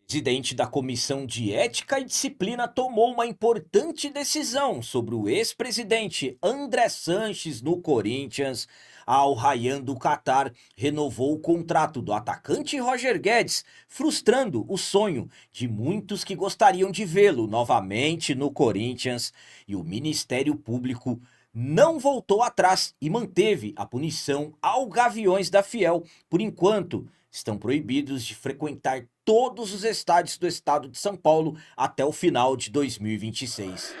Presidente da Comissão de Ética e Disciplina tomou uma importante decisão sobre o ex-presidente André Sanches no Corinthians. Al Rayyan do Catar renovou o contrato do atacante Roger Guedes, frustrando o sonho de muitos que gostariam de vê-lo novamente no Corinthians. E o Ministério Público não voltou atrás e manteve a punição ao Gaviões da Fiel. Por enquanto, estão proibidos de frequentar todos os estádios do estado de São Paulo até o final de 2026.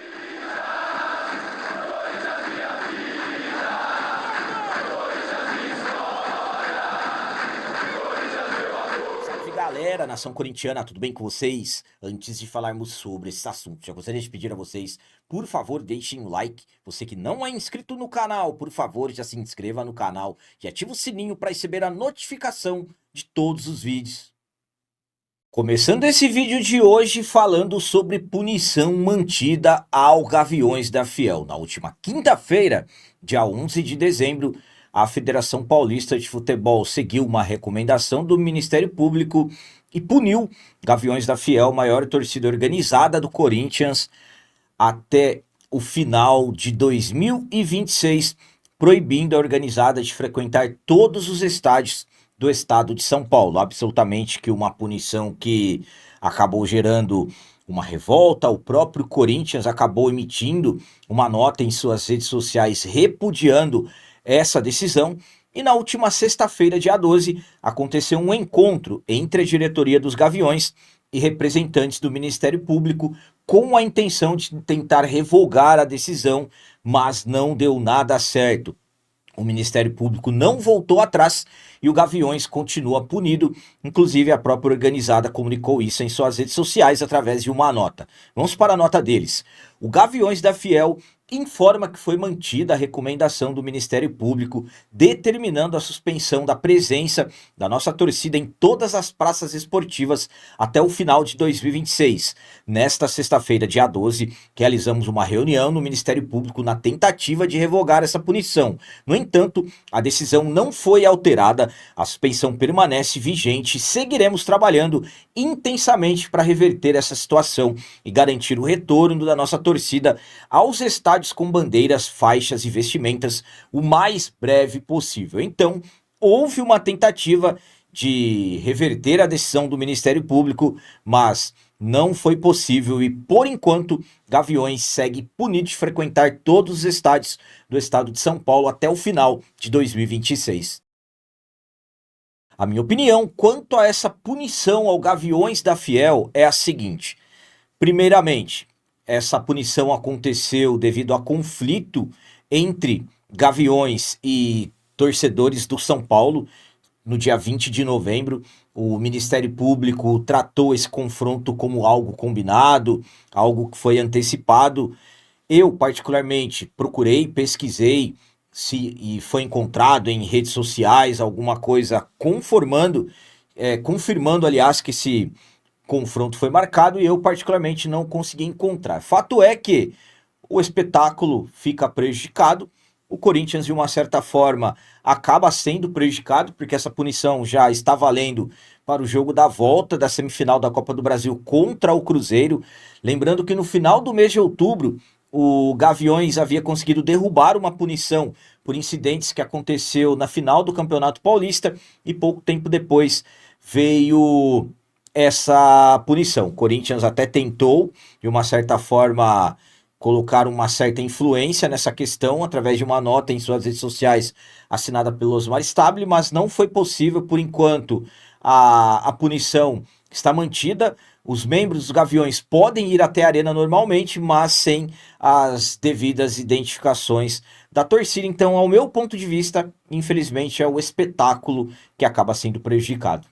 Salve galera, nação corintiana, tudo bem com vocês? Antes de falarmos sobre esse assunto, já gostaria de pedir a vocês, por favor, deixem um like. Você que não é inscrito no canal, por favor, já se inscreva no canal e ative o sininho para receber a notificação de todos os vídeos. Começando esse vídeo de hoje falando sobre punição mantida ao Gaviões da Fiel. Na última quinta-feira, dia 11 de dezembro, a Federação Paulista de Futebol seguiu uma recomendação do Ministério Público e puniu Gaviões da Fiel, maior torcida organizada do Corinthians, até o final de 2026, proibindo a organizada de frequentar todos os estádios do estado de São Paulo. Absolutamente que uma punição que acabou gerando uma revolta. O próprio Corinthians acabou emitindo uma nota em suas redes sociais repudiando essa decisão. E na última sexta-feira, dia 12, aconteceu um encontro entre a diretoria dos Gaviões e representantes do Ministério Público com a intenção de tentar revogar a decisão, mas não deu nada certo. O Ministério Público não voltou atrás e o Gaviões continua punido. Inclusive, a própria organizada comunicou isso em suas redes sociais através de uma nota. Vamos para a nota deles. O Gaviões da Fiel informa que foi mantida a recomendação do Ministério Público determinando a suspensão da presença da nossa torcida em todas as praças esportivas até o final de 2026. Nesta sexta-feira, dia 12, realizamos uma reunião no Ministério Público na tentativa de revogar essa punição. No entanto, a decisão não foi alterada, a suspensão permanece vigente e seguiremos trabalhando intensamente para reverter essa situação e garantir o retorno da nossa torcida aos estádios com bandeiras, faixas e vestimentas o mais breve possível. Então, houve uma tentativa de reverter a decisão do Ministério Público, mas não foi possível e, por enquanto, Gaviões segue punido de frequentar todos os estádios do estado de São Paulo até o final de 2026. A minha opinião quanto a essa punição ao Gaviões da Fiel é a seguinte. Primeiramente, essa punição aconteceu devido a conflito entre Gaviões e torcedores do São Paulo. No dia 20 de novembro, o Ministério Público tratou esse confronto como algo combinado, algo que foi antecipado. Eu, particularmente, procurei, pesquisei e foi encontrado em redes sociais alguma coisa confirmando, aliás, que esse confronto foi marcado e eu particularmente não consegui encontrar. Fato é que o espetáculo fica prejudicado, o Corinthians de uma certa forma acaba sendo prejudicado porque essa punição já está valendo para o jogo da volta da semifinal da Copa do Brasil contra o Cruzeiro. Lembrando que no final do mês de outubro o Gaviões havia conseguido derrubar uma punição por incidentes que aconteceu na final do Campeonato Paulista e pouco tempo depois veio essa punição. O Corinthians até tentou, de uma certa forma, colocar uma certa influência nessa questão através de uma nota em suas redes sociais assinada pelo Osmar Stabile, mas não foi possível por enquanto. A punição está mantida, os membros dos Gaviões podem ir até a arena normalmente, mas sem as devidas identificações da torcida. Então, ao meu ponto de vista, infelizmente é o espetáculo que acaba sendo prejudicado.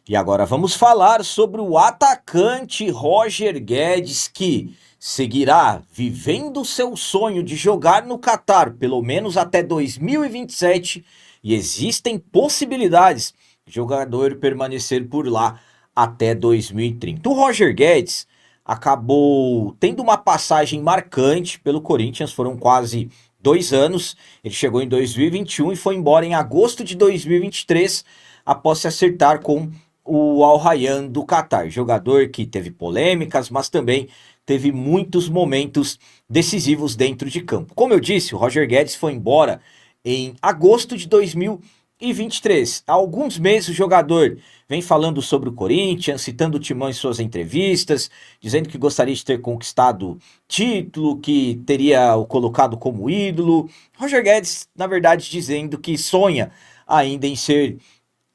E agora vamos falar sobre o atacante Roger Guedes, que seguirá vivendo seu sonho de jogar no Catar pelo menos até 2027 e existem possibilidades de o jogador permanecer por lá até 2030. O Roger Guedes acabou tendo uma passagem marcante pelo Corinthians, foram quase 2 anos, ele chegou em 2021 e foi embora em agosto de 2023 após se acertar com o Al Rayyan do Catar, jogador que teve polêmicas, mas também teve muitos momentos decisivos dentro de campo. Como eu disse, o Roger Guedes foi embora em agosto de 2023. Há alguns meses o jogador vem falando sobre o Corinthians, citando o Timão em suas entrevistas, dizendo que gostaria de ter conquistado título, que teria o colocado como ídolo. Roger Guedes, na verdade, dizendo que sonha ainda em ser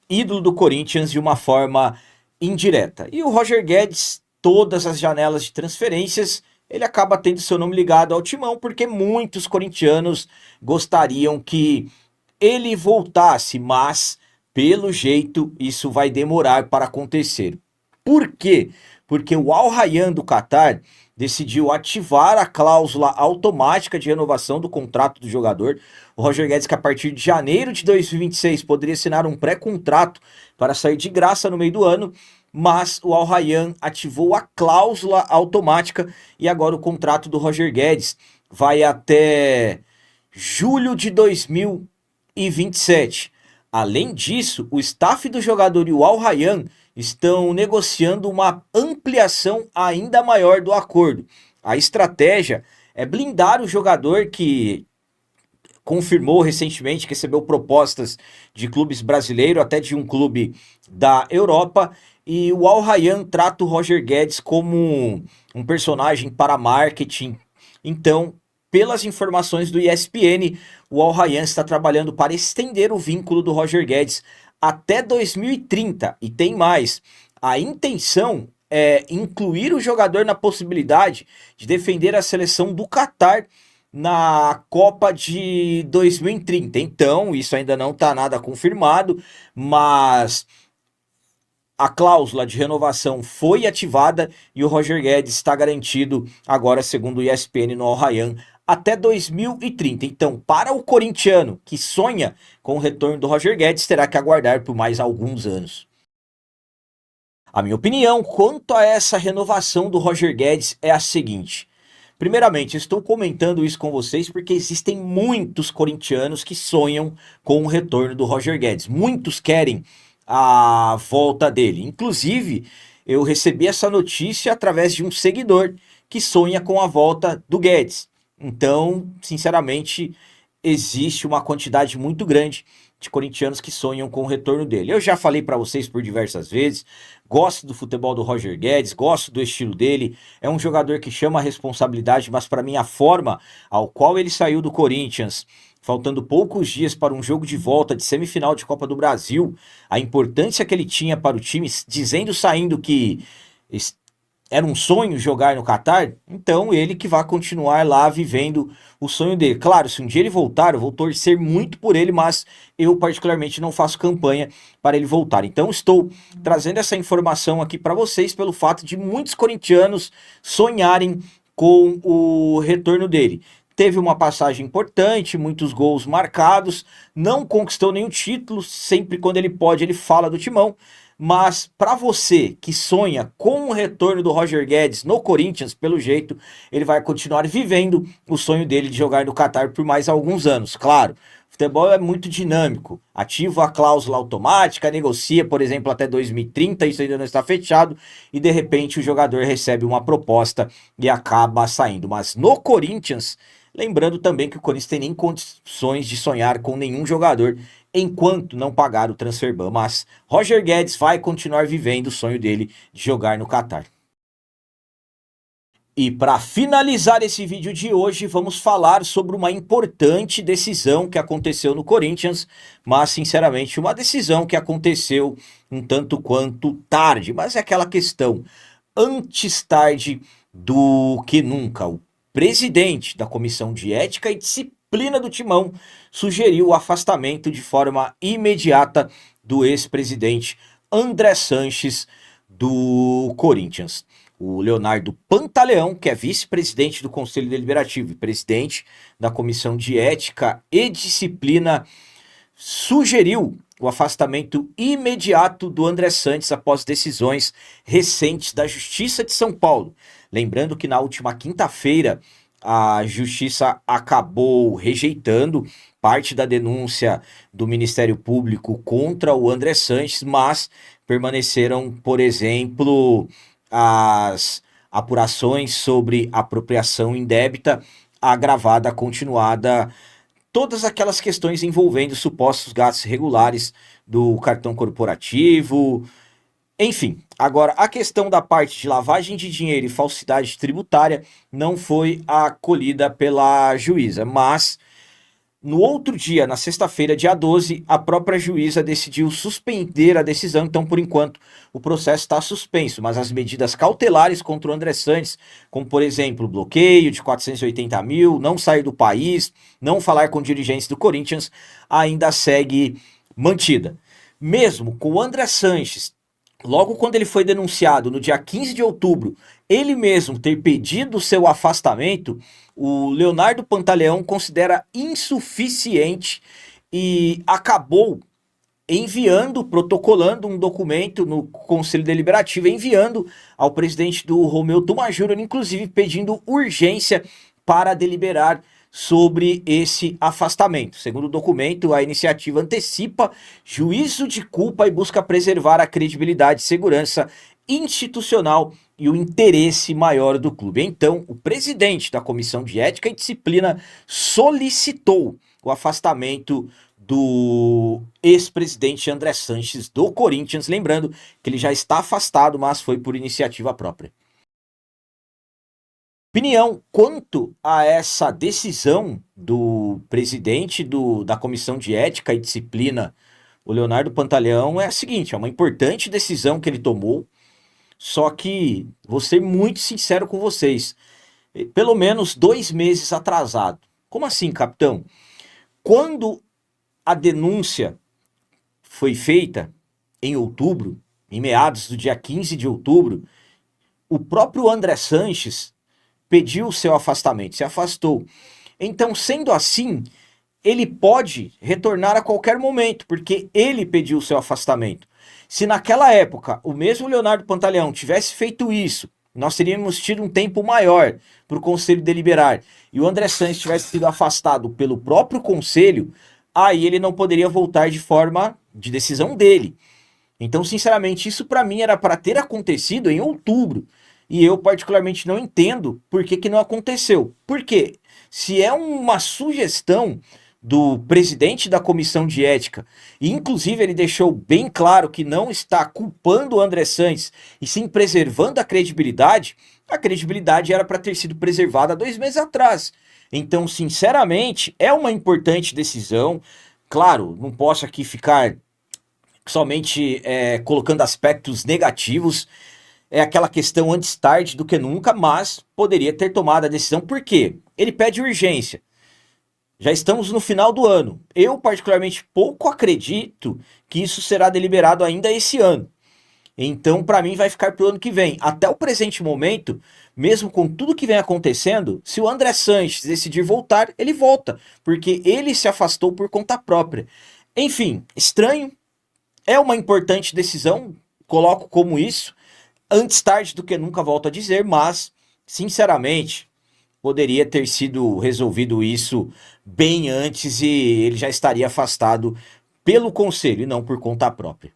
ídolo do Corinthians de uma forma indireta. E o Roger Guedes, todas as janelas de transferências, ele acaba tendo seu nome ligado ao Timão, porque muitos corintianos gostariam que ele voltasse, mas pelo jeito isso vai demorar para acontecer. Por quê? Porque o Al Rayyan do Catar decidiu ativar a cláusula automática de renovação do contrato do jogador. O Roger Guedes, que a partir de janeiro de 2026 poderia assinar um pré-contrato para sair de graça no meio do ano, mas o Al Rayyan ativou a cláusula automática e agora o contrato do Roger Guedes vai até julho de 2027. Além disso, o staff do jogador e o Al Rayyan estão negociando uma ampliação ainda maior do acordo. A estratégia é blindar o jogador, que confirmou recentemente que recebeu propostas de clubes brasileiros, até de um clube da Europa, e o Al Rayyan trata o Roger Guedes como um personagem para marketing. Então, pelas informações do ESPN, o Al Rayyan está trabalhando para estender o vínculo do Roger Guedes até 2030. E tem mais, a intenção é incluir o jogador na possibilidade de defender a seleção do Catar na Copa de 2030. Então, isso ainda não está nada confirmado, mas a cláusula de renovação foi ativada e o Roger Guedes está garantido agora, segundo o ESPN, no Al Rayyan, até 2030. Então, para o corintiano que sonha com o retorno do Roger Guedes, terá que aguardar por mais alguns anos. A minha opinião quanto a essa renovação do Roger Guedes é a seguinte. Primeiramente, estou comentando isso com vocês porque existem muitos corintianos que sonham com o retorno do Roger Guedes. Muitos querem a volta dele. Inclusive, eu recebi essa notícia através de um seguidor que sonha com a volta do Guedes. Então, sinceramente, existe uma quantidade muito grande de corintianos que sonham com o retorno dele. Eu já falei para vocês por diversas vezes, gosto do futebol do Roger Guedes, gosto do estilo dele, é um jogador que chama a responsabilidade, mas para mim a forma ao qual ele saiu do Corinthians, faltando poucos dias para um jogo de volta de semifinal de Copa do Brasil, a importância que ele tinha para o time, saindo que era um sonho jogar no Catar, então ele que vai continuar lá vivendo o sonho dele. Claro, se um dia ele voltar, eu vou torcer muito por ele, mas eu particularmente não faço campanha para ele voltar. Então estou trazendo essa informação aqui para vocês pelo fato de muitos corintianos sonharem com o retorno dele. Teve uma passagem importante, muitos gols marcados, não conquistou nenhum título, sempre quando ele pode ele fala do Timão. Mas para você que sonha com o retorno do Roger Guedes no Corinthians, pelo jeito, ele vai continuar vivendo o sonho dele de jogar no Catar por mais alguns anos. Claro, o futebol é muito dinâmico. Ativa a cláusula automática, negocia, por exemplo, até 2030, isso ainda não está fechado, e de repente o jogador recebe uma proposta e acaba saindo. Mas no Corinthians, lembrando também que o Corinthians tem nem condições de sonhar com nenhum jogador enquanto não pagar o transferban, mas Roger Guedes vai continuar vivendo o sonho dele de jogar no Catar. E para finalizar esse vídeo de hoje, vamos falar sobre uma importante decisão que aconteceu no Corinthians, mas sinceramente uma decisão que aconteceu um tanto quanto tarde, mas é aquela questão, antes tarde do que nunca. O presidente da Comissão de Ética e Disciplina do Timão sugeriu o afastamento de forma imediata do ex-presidente André Sanches do Corinthians. O Leonardo Pantaleão, que é vice-presidente do Conselho Deliberativo e presidente da Comissão de Ética e Disciplina, sugeriu o afastamento imediato do André Sanches após decisões recentes da Justiça de São Paulo. Lembrando que na última quinta-feira, a justiça acabou rejeitando parte da denúncia do Ministério Público contra o André Sanches, mas permaneceram, por exemplo, as apurações sobre apropriação indébita, agravada, continuada, todas aquelas questões envolvendo supostos gastos regulares do cartão corporativo, enfim. Agora, a questão da parte de lavagem de dinheiro e falsidade tributária não foi acolhida pela juíza, mas no outro dia, na sexta-feira, dia 12, a própria juíza decidiu suspender a decisão. Então, por enquanto, o processo está suspenso, mas as medidas cautelares contra o André Sanches, como por exemplo, bloqueio de 480 mil, não sair do país, não falar com dirigentes do Corinthians, ainda segue mantida. Mesmo com o André Sanches, logo quando ele foi denunciado, no dia 15 de outubro, ele mesmo ter pedido seu afastamento, o Leonardo Pantaleão considera insuficiente e acabou enviando, protocolando um documento no Conselho Deliberativo, enviando ao presidente do Romeu Tuma Júnior, inclusive pedindo urgência para deliberar sobre esse afastamento. Segundo o documento, a iniciativa antecipa juízo de culpa e busca preservar a credibilidade e segurança institucional e o interesse maior do clube. Então, o presidente da Comissão de Ética e Disciplina solicitou o afastamento do ex-presidente André Sanches do Corinthians, lembrando que ele já está afastado, mas foi por iniciativa própria. Opinião quanto a essa decisão do presidente da Comissão de Ética e Disciplina, o Leonardo Pantaleão, é a seguinte: é uma importante decisão que ele tomou, só que vou ser muito sincero com vocês, pelo menos 2 meses atrasado. Como assim, capitão? Quando a denúncia foi feita em outubro, em meados do dia 15 de outubro, o próprio André Sanches pediu o seu afastamento, se afastou. Então, sendo assim, ele pode retornar a qualquer momento, porque ele pediu o seu afastamento. Se naquela época o mesmo Leonardo Pantaleão tivesse feito isso, nós teríamos tido um tempo maior para o Conselho deliberar, e o André Sanches tivesse sido afastado pelo próprio Conselho, aí ele não poderia voltar de forma de decisão dele. Então, sinceramente, isso para mim era para ter acontecido em outubro. E eu particularmente não entendo por que não aconteceu. Porque se é uma sugestão do presidente da Comissão de Ética, e inclusive ele deixou bem claro que não está culpando o André Sanches, e sim preservando a credibilidade era para ter sido preservada 2 meses atrás. Então, sinceramente, é uma importante decisão. Claro, não posso aqui ficar somente colocando aspectos negativos. É aquela questão antes tarde do que nunca, mas poderia ter tomado a decisão. Por quê? Ele pede urgência. Já estamos no final do ano. Eu, particularmente, pouco acredito que isso será deliberado ainda esse ano. Então, para mim, vai ficar para o ano que vem. Até o presente momento, mesmo com tudo que vem acontecendo, se o André Sanches decidir voltar, ele volta, porque ele se afastou por conta própria. Enfim, estranho. É uma importante decisão, coloco como isso. Antes tarde do que nunca, volto a dizer, mas, sinceramente, poderia ter sido resolvido isso bem antes e ele já estaria afastado pelo conselho e não por conta própria.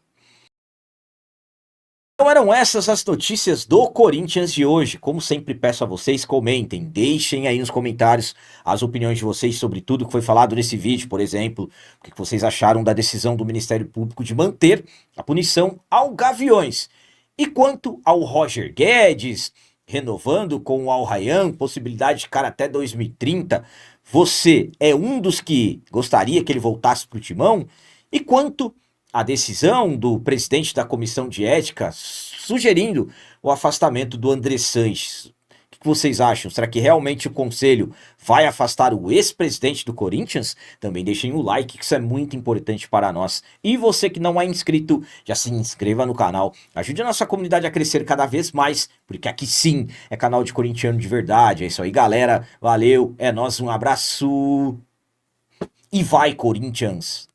Então eram essas as notícias do Corinthians de hoje. Como sempre peço a vocês, comentem, deixem aí nos comentários as opiniões de vocês sobre tudo que foi falado nesse vídeo, por exemplo, o que vocês acharam da decisão do Ministério Público de manter a punição ao Gaviões. E quanto ao Roger Guedes, renovando com o Al Rayyan, possibilidade de ficar até 2030, você é um dos que gostaria que ele voltasse para o timão? E quanto à decisão do presidente da Comissão de Ética sugerindo o afastamento do André Sanches, o que vocês acham? Será que realmente o Conselho vai afastar o ex-presidente do Corinthians? Também deixem o like, que isso é muito importante para nós. E você que não é inscrito, já se inscreva no canal. Ajude a nossa comunidade a crescer cada vez mais, porque aqui sim é canal de corintiano de verdade. É isso aí, galera. Valeu, é nóis, um abraço. E vai, Corinthians!